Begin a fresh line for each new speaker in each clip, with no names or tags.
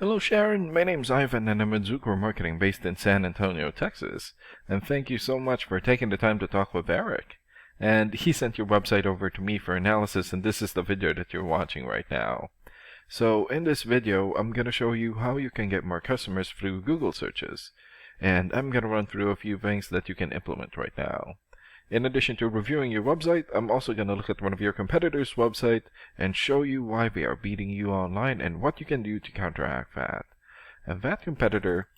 Hello Sharon, my name's Ivan and I'm with Zucro Marketing based in San Antonio, Texas. And thank you so much for taking the time to talk with Eric. And he sent your website over to me for analysis, and this is the video that you're watching right now. So in this video, I'm going to show you how you can get more customers through Google searches. And I'm going to run through a few things that you can implement right now. In addition to reviewing your website, I'm also going to look at one of your competitors' website and show you why they are beating you online and what you can do to counteract that. And that competitor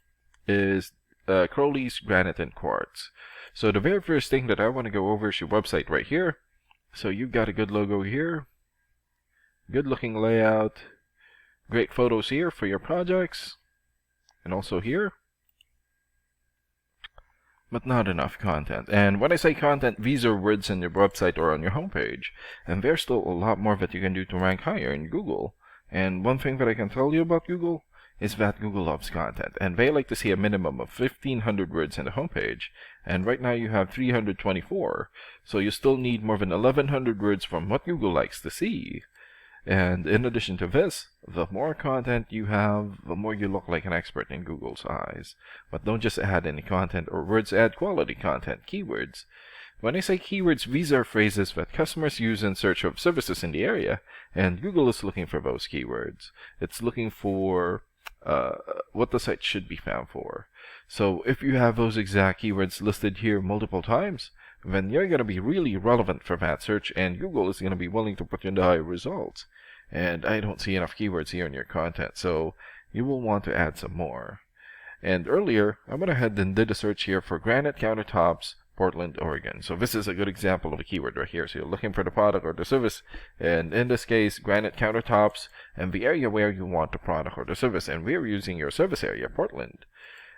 is Crowley's Granite and Quartz. So the very first thing that I want to go over is your website right here. So you've got a good logo here, good looking layout, great photos here for your projects, and also here. But not enough content. And when I say content, these are words in your website or on your homepage. And there's still a lot more that you can do to rank higher in Google. And one thing that I can tell you about Google is that Google loves content. And they like to see a minimum of 1,500 words in the homepage. And right now you have 324. So you still need more than 1,100 words from what Google likes to see. And in addition to this, the more content you have, the more you look like an expert in Google's eyes. But don't just add any content or words, add quality content, keywords. When I say keywords, these are phrases that customers use in search of services in the area, and Google is looking for those keywords. It's looking for what the site should be found for. So if you have those exact keywords listed here multiple times, then you're going to be really relevant for that search, and Google is going to be willing to put you in the high results. And I don't see enough keywords here in your content, so you will want to add some more. And earlier, I went ahead and did a search here for Granite Countertops, Portland, Oregon. So this is a good example of a keyword right here. So you're looking for the product or the service, and in this case, Granite Countertops, and the area where you want the product or the service. And we're using your service area, Portland.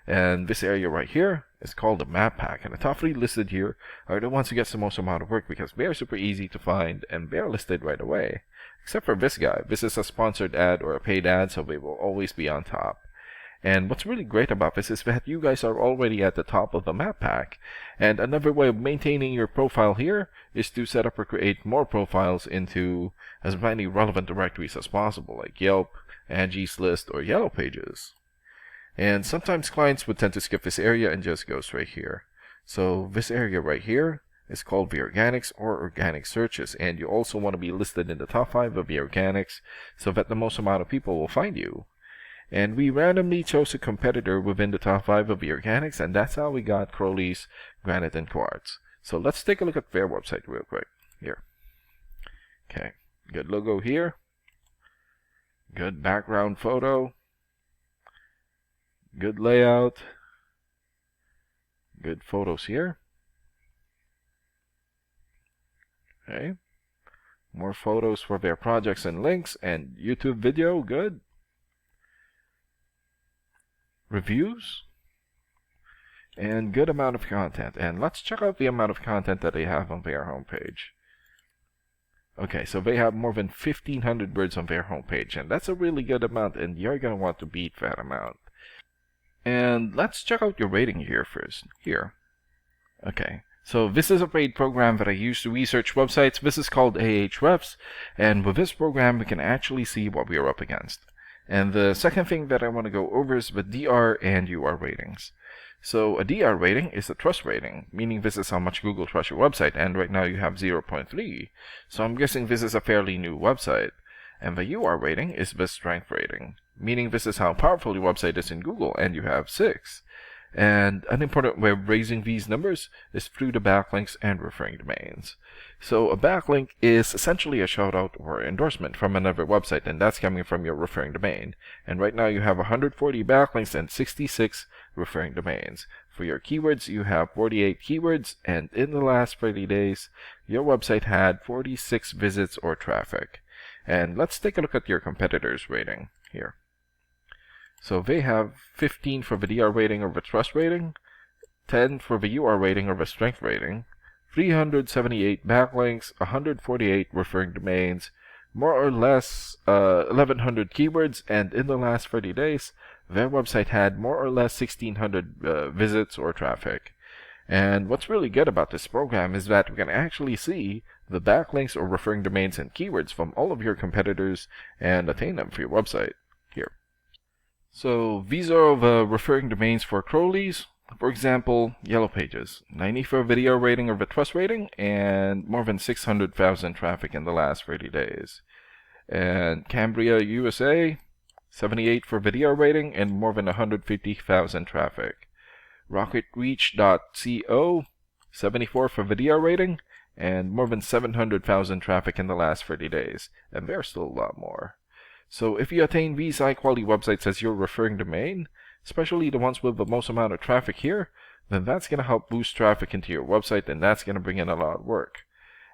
And this area right here is called the map pack. And the top 3 listed here are the ones who gets the most amount of work because they're super easy to find and they're listed right away. Except for this guy. This is a sponsored ad or a paid ad, so they will always be on top. And what's really great about this is that you guys are already at the top of the map pack. And another way of maintaining your profile here is to set up or create more profiles into as many relevant directories as possible, like Yelp, Angie's List, or Yellow Pages. And sometimes clients would tend to skip this area and just go straight here. So this area right here is called the organics or organic searches, and you also want to be listed in the top 5 of the organics so that the most amount of people will find you. And we randomly chose a competitor within the top 5 of the organics, and that's how we got Crowley's Granite and Quartz. So let's take a look at their website real quick. Here. Okay, good logo here. Good background photo. Good layout. Good photos here. Okay. More photos for their projects and links, and YouTube video, good. Reviews. And good amount of content. And let's check out the amount of content that they have on their homepage. Okay, so they have more than 1,500 words on their homepage, and that's a really good amount, and you're going to want to beat that amount. And let's check out your rating here first. Here. Okay. So this is a paid program that I use to research websites. This is called Ahrefs. And with this program, we can actually see what we are up against. And the second thing that I want to go over is the DR and UR ratings. So a DR rating is a trust rating, meaning this is how much Google trusts your website. And right now you have 0.3. So I'm guessing this is a fairly new website. And the UR rating is the strength rating, meaning this is how powerful your website is in Google, and you have 6. And an important way of raising these numbers is through the backlinks and referring domains. So a backlink is essentially a shout-out or endorsement from another website, and that's coming from your referring domain. And right now you have 140 backlinks and 66 referring domains. For your keywords, you have 48 keywords, and in the last 30 days, your website had 46 visits or traffic. And let's take a look at your competitors' rating here. So they have 15 for the DR rating or the trust rating, 10 for the UR rating or the strength rating, 378 backlinks, 148 referring domains, more or less 1,100 keywords, and in the last 30 days, their website had more or less 1,600 visits or traffic. And what's really good about this program is that we can actually see the backlinks or referring domains and keywords from all of your competitors and attain them for your website here. So these are the referring domains for Crowleys. For example, Yellow Pages, 90 for video rating or the trust rating, and more than 600,000 traffic in the last 30 days. And Cambria, USA, 78 for video rating and more than 150,000 traffic. RocketReach.co, 74 for video rating and more than 700,000 traffic in the last 30 days. And there's still a lot more. So if you attain these high quality websites as your referring domain, especially the ones with the most amount of traffic here, then that's going to help boost traffic into your website, and that's going to bring in a lot of work.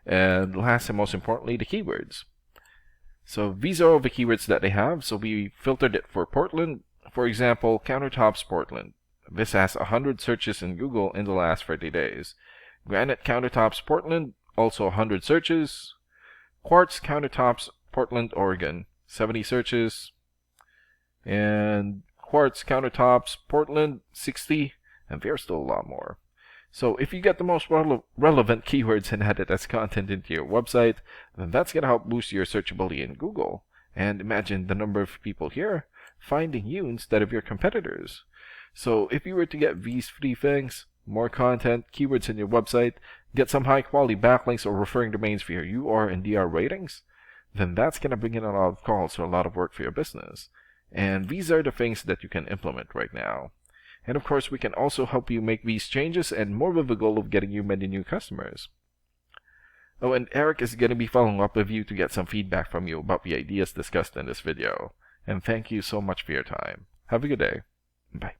And last and most importantly, the keywords. So these are all the keywords that they have. So we filtered it for Portland. For example, Countertops Portland. This has 100 searches in Google in the last 30 days. Granite Countertops Portland, also 100 searches. Quartz Countertops Portland, Oregon, 70 searches. And Quartz Countertops Portland, 60. And there's still a lot more. So if you get the most relevant keywords and add it as content into your website, then that's going to help boost your searchability in Google. And imagine the number of people here finding you instead of your competitors. So if you were to get these three things, more content, keywords in your website, get some high quality backlinks or referring domains for your UR and DR ratings, then that's going to bring in a lot of calls or a lot of work for your business. And these are the things that you can implement right now. And of course, we can also help you make these changes and more with the goal of getting you many new customers. Oh, and Eric is going to be following up with you to get some feedback from you about the ideas discussed in this video. And thank you so much for your time. Have a good day. Bye.